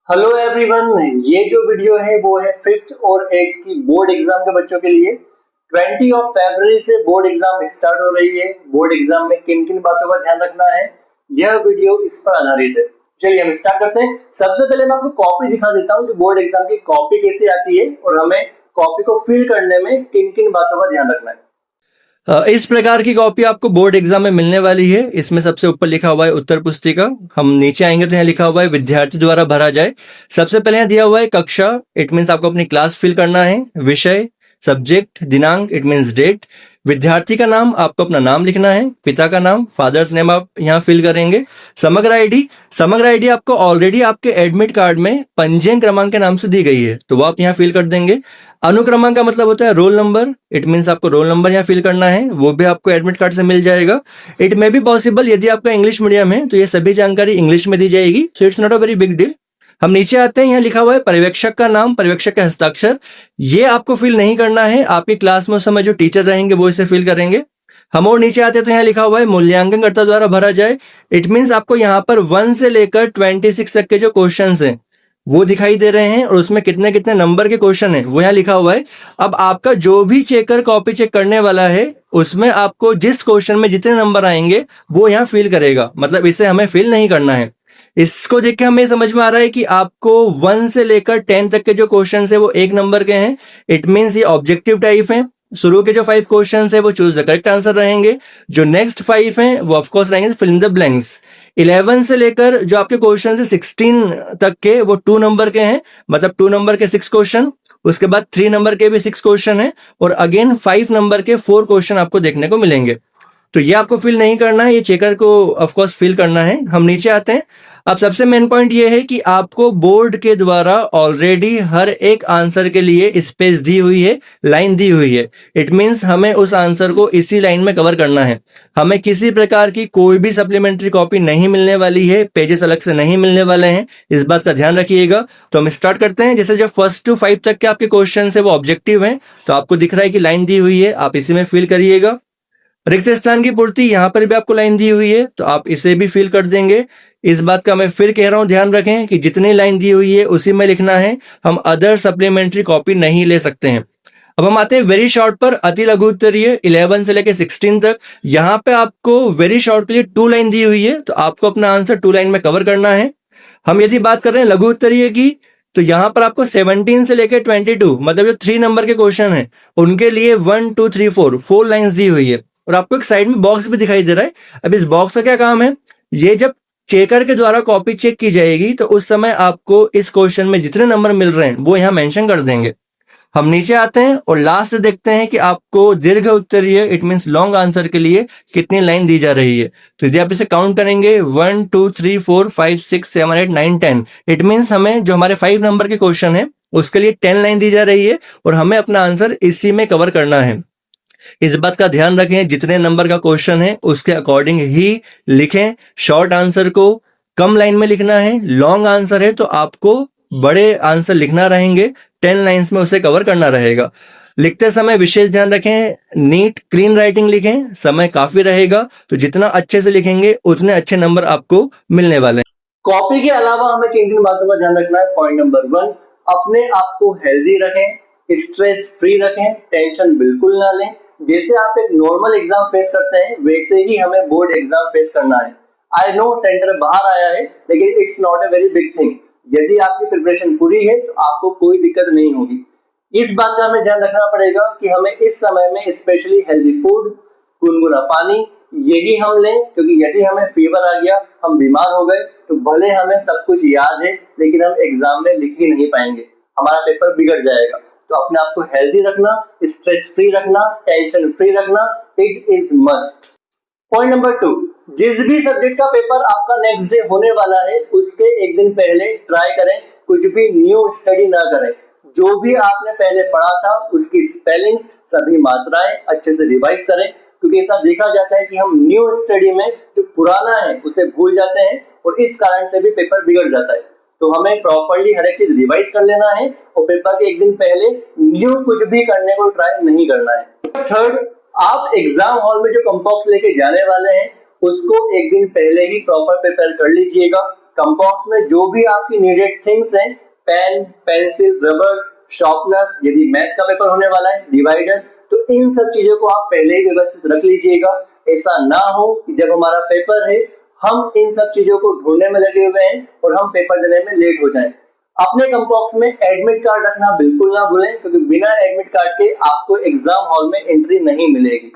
Hello everyone, ये जो video है वो है 5th और 8th की बोर्ड एग्जाम के बच्चों के लिए। 20 ऑफ फरवरी से बोर्ड एग्जाम स्टार्ट हो रही है। बोर्ड एग्जाम में किन किन बातों का ध्यान रखना है, यह वीडियो इस पर आधारित है। चलिए हम स्टार्ट करते हैं। सबसे पहले मैं आपको कॉपी दिखा देता हूँ कि बोर्ड एग्जाम की कॉपी कैसे आती है और हमें कॉपी को फिल करने में किन किन बातों का ध्यान रखना है। इस प्रकार की कॉपी आपको बोर्ड एग्जाम में मिलने वाली है। इसमें सबसे ऊपर लिखा हुआ है उत्तर पुस्तिका। हम नीचे आएंगे तो यहाँ लिखा हुआ है विद्यार्थी द्वारा भरा जाए। सबसे पहले यहाँ दिया हुआ है कक्षा, इट मीन्स आपको अपनी क्लास फिल करना है। विषय, सब्जेक्ट, दिनांक, इट मीन्स डेट। विद्यार्थी का नाम, आपको अपना नाम लिखना है। पिता का नाम, फादर्स नेम आप यहाँ फिल करेंगे। समग्र आईडी आपको ऑलरेडी आपके एडमिट कार्ड में पंजीयन क्रमांक के नाम से दी गई है, तो वो आप यहाँ फिल कर देंगे। अनुक्रमांक का मतलब होता है रोल नंबर, इट मीन्स आपको रोल नंबर यहाँ फिल करना है, वो भी आपको एडमिट कार्ड से मिल जाएगा। इट मे बी पॉसिबल यदि आपका इंग्लिश मीडियम है तो ये सभी जानकारी इंग्लिश में दी जाएगी, so it's not a very big deal. हम नीचे आते हैं, यहाँ लिखा हुआ है पर्यवेक्षक का नाम, पर्यवेक्षक का हस्ताक्षर। ये आपको फिल नहीं करना है, आपकी क्लास में उस समय जो टीचर रहेंगे वो इसे फिल करेंगे। हम और नीचे आते हैं तो यहाँ लिखा हुआ है मूल्यांकनकर्ता द्वारा भरा जाए। इट मीन्स आपको यहाँ पर 1 से लेकर 26 तक के जो क्वेश्चन हैं वो दिखाई दे रहे हैं और उसमें कितने कितने नंबर के क्वेश्चन है वो यहाँ लिखा हुआ है। अब आपका जो भी चेकर कॉपी चेक करने वाला है उसमें आपको जिस क्वेश्चन में जितने नंबर आएंगे वो यहाँ फिल करेगा, मतलब इसे हमें फिल नहीं करना है। इसको देख के हमें समझ में आ रहा है कि आपको 1 से लेकर 10 तक के जो क्वेश्चन है वो 1 नंबर के हैं। इट मीन्स ये ऑब्जेक्टिव टाइप है। शुरू के जो 5 क्वेश्चन है वो चूज द करेक्ट आंसर रहेंगे। जो नेक्स्ट 5 हैं वो ऑफकोर्स रहेंगे फिल इन द ब्लैंक्स। 11 से लेकर जो आपके क्वेश्चन है 16 तक के वो 2 नंबर के हैं, मतलब 2 नंबर के 6 क्वेश्चन। उसके बाद 3 नंबर के भी 6 क्वेश्चन है और अगेन 5 नंबर के 4 क्वेश्चन आपको देखने को मिलेंगे। तो ये आपको फिल नहीं करना है, ये चेकर को ऑफ कोर्स फिल करना है। हम नीचे आते हैं। अब सबसे मेन पॉइंट ये है कि आपको बोर्ड के द्वारा ऑलरेडी हर एक आंसर के लिए स्पेस दी हुई है, लाइन दी हुई है। इट मींस हमें उस आंसर को इसी लाइन में कवर करना है। हमें किसी प्रकार की कोई भी सप्लीमेंट्री कॉपी नहीं मिलने वाली है, पेजेस अलग से नहीं मिलने वाले हैं, इस बात का ध्यान रखिएगा। तो हम स्टार्ट करते हैं। जैसे जब 1 to 5 तक के आपके क्वेश्चन है वो ऑब्जेक्टिव हैं, तो आपको दिख रहा है कि लाइन दी हुई है, आप इसी में फिल करिएगा। रिक्त स्थान की पूर्ति, यहां पर भी आपको लाइन दी हुई है तो आप इसे भी फिल कर देंगे। इस बात का मैं फिर कह रहा हूं, ध्यान रखें कि जितनी लाइन दी हुई है उसी में लिखना है, हम अदर सप्लीमेंट्री कॉपी नहीं ले सकते हैं। अब हम आते हैं वेरी शॉर्ट पर। अति लघु उत्तरीय 11 से लेकर 16 तक, यहां पे आपको वेरी शॉर्ट के लिए 2 लाइन दी हुई है, तो आपको अपना आंसर 2 लाइन में कवर करना है। हम यदि बात कर रहे हैं लघु उत्तरीय की, तो यहां पर आपको 17 से लेकर 22, मतलब जो 3 नंबर के क्वेश्चन है उनके लिए 1 2 3 4 लाइन्स दी हुई है और आपको एक साइड में बॉक्स भी दिखाई दे रहा है। अब इस बॉक्स का क्या काम है, ये जब चेकर के द्वारा कॉपी चेक की जाएगी तो उस समय आपको इस क्वेश्चन में जितने नंबर मिल रहे हैं वो यहाँ मेंशन कर देंगे। हम नीचे आते हैं और लास्ट देखते हैं कि आपको दीर्घ उत्तरीय, इट मींस लॉन्ग आंसर के लिए कितनी लाइन दी जा रही है। तो यदि आप इसे काउंट करेंगे 1 2 3 4 5 6 7 8 9 10, इट मींस हमें जो हमारे 5 नंबर के क्वेश्चन है उसके लिए 10 लाइन दी जा रही है और हमें अपना आंसर इसी में कवर करना है। इस बात का ध्यान रखें, जितने नंबर का क्वेश्चन है उसके अकॉर्डिंग ही लिखें। शॉर्ट आंसर को कम लाइन में लिखना है, लॉन्ग आंसर है तो आपको बड़े आंसर लिखना रहेंगे, 10 लाइंस में उसे कवर करना रहेगा। लिखते समय विशेष ध्यान रखें, नीट क्लीन राइटिंग लिखें, समय काफी रहेगा तो जितना अच्छे से लिखेंगे उतने अच्छे नंबर आपको मिलने वाले हैं। कॉपी के अलावा हमें किन किन बातों का ध्यान रखना है। पॉइंट नंबर 1, अपने आप को हेल्दी रखें, स्ट्रेस फ्री रखें, टेंशन बिल्कुल ना लें। जैसे आप एक नॉर्मल एग्जाम फेस करते हैं वैसे ही हमें बोर्ड एग्जाम फेस करना है। आई नो सेंटर बाहर आया है लेकिन it's not a very big thing. यदि आपकी प्रिपरेशन पूरी है तो आपको कोई दिक्कत नहीं होगी। इस बात का हमें ध्यान रखना पड़ेगा कि हमें इस समय में स्पेशली हेल्दी फूड, गुनगुना पानी यही हम लें, क्योंकि यदि हमें फीवर आ गया, हम बीमार हो गए तो भले हमें सब कुछ याद है लेकिन हम एग्जाम में लिख ही नहीं पाएंगे, हमारा पेपर बिगड़ जाएगा। तो अपने आप को हेल्दी रखना, स्ट्रेस फ्री रखना, टेंशन फ्री रखना, it is must. Point number 2, जिस भी सब्जेक्ट का पेपर आपका नेक्स्ट डे होने वाला है उसके एक दिन पहले ट्राई करें कुछ भी न्यू स्टडी ना करें। जो भी आपने पहले पढ़ा था उसकी स्पेलिंग्स, सभी मात्राएं अच्छे से रिवाइज करें, क्योंकि ऐसा देखा जाता है कि हम न्यू स्टडी में जो पुराना है उसे भूल जाते हैं और इस कारण से भी पेपर बिगड़ जाता है। तो हमें प्रॉपर्ली हर एक चीज रिवाइज कर लेना है और पेपर के एक दिन पहले न्यू कुछ भी करने को ट्राई नहीं करना है। थर्ड, आप एग्जाम हॉल में जो कंपॉक्स लेके जाने वाले हैं उसको एक दिन पहले ही प्रॉपर प्रिपेयर कर लीजिएगा। कंपॉक्स में जो भी आपकी नीडेड थिंग्स हैं, पेन, पेंसिल, रबर, शार्पनर, यदि मैथ्स का पेपर होने वाला है, डिवाइडर, तो इन सब चीजों को आप पहले ही व्यवस्थित रख लीजिएगा। ऐसा ना हो कि जब हमारा पेपर है हम इन सब चीजों को ढूंढने में लगे हुए हैं और हम पेपर देने में लेट हो जाएं। अपने कंपॉक्स में एडमिट कार्ड रखना बिल्कुल ना भूलें, क्योंकि बिना एडमिट कार्ड के आपको एग्जाम हॉल में एंट्री नहीं मिलेगी।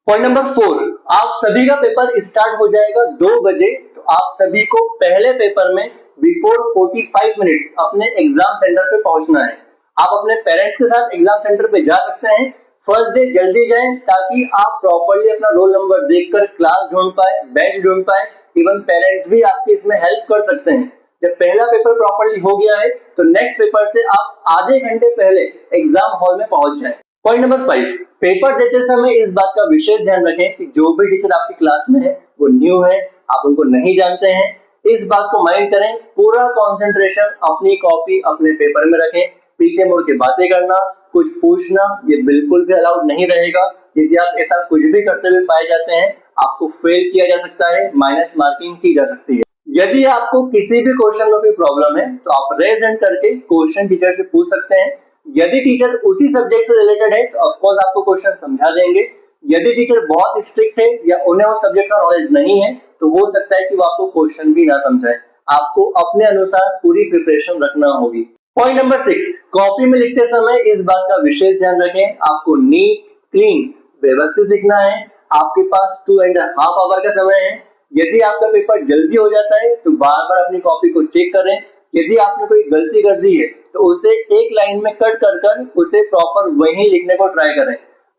पॉइंट नंबर 4, आप सभी का पेपर स्टार्ट हो जाएगा 2 बजे, तो आप सभी को पहले पेपर में बिफोर 45 मिनट अपने एग्जाम सेंटर पे पहुंचना है। आप अपने पेरेंट्स के साथ एग्जाम सेंटर पे जा सकते हैं। फर्स्ट डे जल्दी जाएं ताकि आप प्रॉपर्ली अपना रोल नंबर देखकर क्लास ढूंढ पाए, बेंच ढूंढ पाए। इवन पेरेंट्स भी आपके इसमें हेल्प कर सकते हैं। जब पहला पेपर प्रॉपर्ली हो गया है तो नेक्स्ट पेपर से आप आधे घंटे पहले एग्जाम हॉल में पहुंच जाएं। पॉइंट नंबर 5, पेपर देते समय इस बात का विशेष ध्यान रखें कि जो भी टीचर आपकी क्लास में है वो न्यू है, आप उनको नहीं जानते हैं। इस बात को माइंड करें, पूरा कंसंट्रेशन अपनी कॉपी अपने पेपर में रखें। पीछे मुड़ के बातें करना, कुछ पूछना, ये बिल्कुल भी अलाउड नहीं रहेगा। यदि आप ऐसा कुछ भी करते हुए पाए जाते हैं, आपको फेल किया जा सकता है, माइनस मार्किंग की जा सकती है। यदि आपको किसी भी क्वेश्चन में कोई प्रॉब्लम है तो आप रेज हैंड करके क्वेश्चन टीचर से पूछ सकते हैं। यदि टीचर उसी सब्जेक्ट से रिलेटेड है तो ऑफ कोर्स आपको क्वेश्चन समझा देंगे। यदि टीचर बहुत स्ट्रिक्ट है या उन्हें उस सब्जेक्ट का नॉलेज नहीं है तो हो सकता है कि वो आपको क्वेश्चन भी ना समझाए। आपको अपने अनुसार पूरी प्रिपरेशन रखना होगी। पॉइंट नंबर 6, कॉपी में लिखते समय इस बात का विशेष ध्यान रखें, आपको नीट, क्लीन, व्यवस्थित लिखना है। आपके पास 2.5 आवर का समय है। यदि आपका पेपर जल्दी हो जाता है तो बार बार अपनी कॉपी को चेक करें। यदि आपने कोई गलती कर दी है तो उसे एक लाइन में कट कर उसे प्रॉपर वहीं लिखने को ट्राई करें।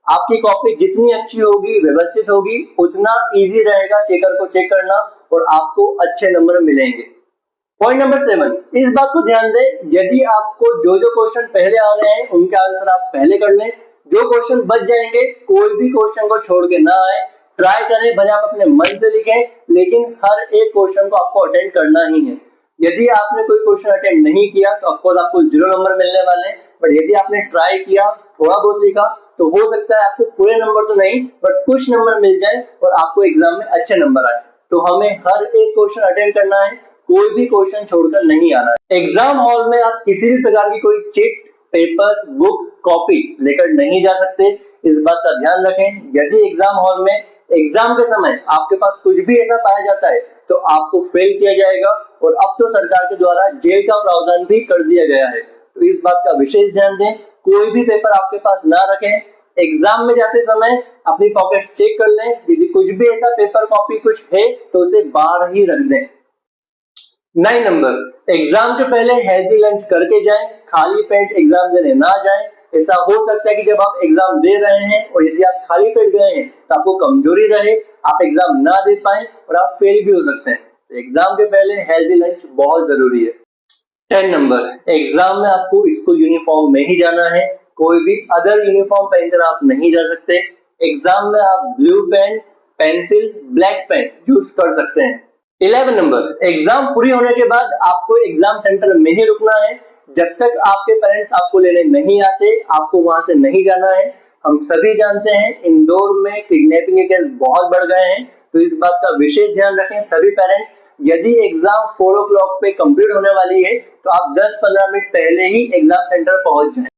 आपकी कॉपी जितनी अच्छी होगी, व्यवस्थित होगी, उतना इजी रहेगा चेकर को चेक करना और आपको अच्छे नंबर मिलेंगे। पॉइंट नंबर 7, इस बात को ध्यान दें, यदि आपको जो क्वेश्चन पहले आ रहे हैं उनके आंसर आप पहले कर लें। जो क्वेश्चन बच जाएंगे, कोई भी क्वेश्चन को छोड़ के ना आए। ट्राई करें, भले आप अपने मन से लिखें, लेकिन हर एक क्वेश्चन को आपको अटेंड करना ही है। यदि आपने कोई क्वेश्चन अटेंड नहीं किया तो ऑफ कोर्स आपको 0 नंबर मिलने वाले हैं। बट यदि आपने ट्राई किया, थोड़ा बहुत लिखा, तो हो सकता है आपको पूरे नंबर तो नहीं बट कुछ नंबर मिल जाए और आपको एग्जाम में अच्छे नंबर आए। तो हमें हर एक क्वेश्चन अटेंड करना है, कोई भी क्वेश्चन छोड़कर नहीं आना है। एग्जाम हॉल में आप किसी भी प्रकार की कोई चिट, पेपर, बुक, कॉपी लेकर नहीं जा सकते। इस बात का ध्यान रखें। यदि एग्जाम हॉल में एग्जाम के समय आपके पास कुछ भी ऐसा पाया जाता है तो आपको फेल किया जाएगा और अब तो सरकार के द्वारा जेल का प्रावधान भी कर दिया गया है। तो इस बात का विशेष ध्यान दें, कोई भी पेपर आपके पास ना रखें। एग्जाम में जाते समय अपनी पॉकेट चेक कर लें, यदि कुछ भी ऐसा पेपर, कॉपी कुछ है तो उसे बाहर ही रख दें। 9 नंबर, एग्जाम के पहले हेल्दी लंच करके जाएं, खाली पेट एग्जाम देने ना जाएं। ऐसा हो सकता है कि जब आप एग्जाम दे रहे हैं और यदि आप खाली पेट गए हैं तो आपको कमजोरी रहे, आप एग्जाम ना दे पाए और आप फेल भी हो सकते हैं। तो एग्जाम के पहले हेल्दी लंच बहुत जरूरी है। 10 नंबर, एग्जाम में आपको स्कूल यूनिफॉर्म में ही जाना है, कोई भी अदर यूनिफॉर्म पहनकर आप नहीं जा सकते। एग्जाम में आप blue pen, pencil, black pen use कर सकते हैं। 11 नंबर, एग्जाम पूरी होने के बाद आपको एग्जाम सेंटर में ही रुकना है। जब तक आपके पेरेंट्स आपको लेने नहीं आते, आपको वहां से नहीं जाना है। हम सभी जानते हैं इंदौर में किडनैपिंग के केस बहुत बढ़ गए हैं, तो इस बात का विशेष ध्यान रखें सभी पेरेंट्स। यदि एग्जाम 4 o'clock पे कंप्लीट होने वाली है तो आप 10-15 मिनट पहले ही एग्जाम सेंटर पहुंच जाएं।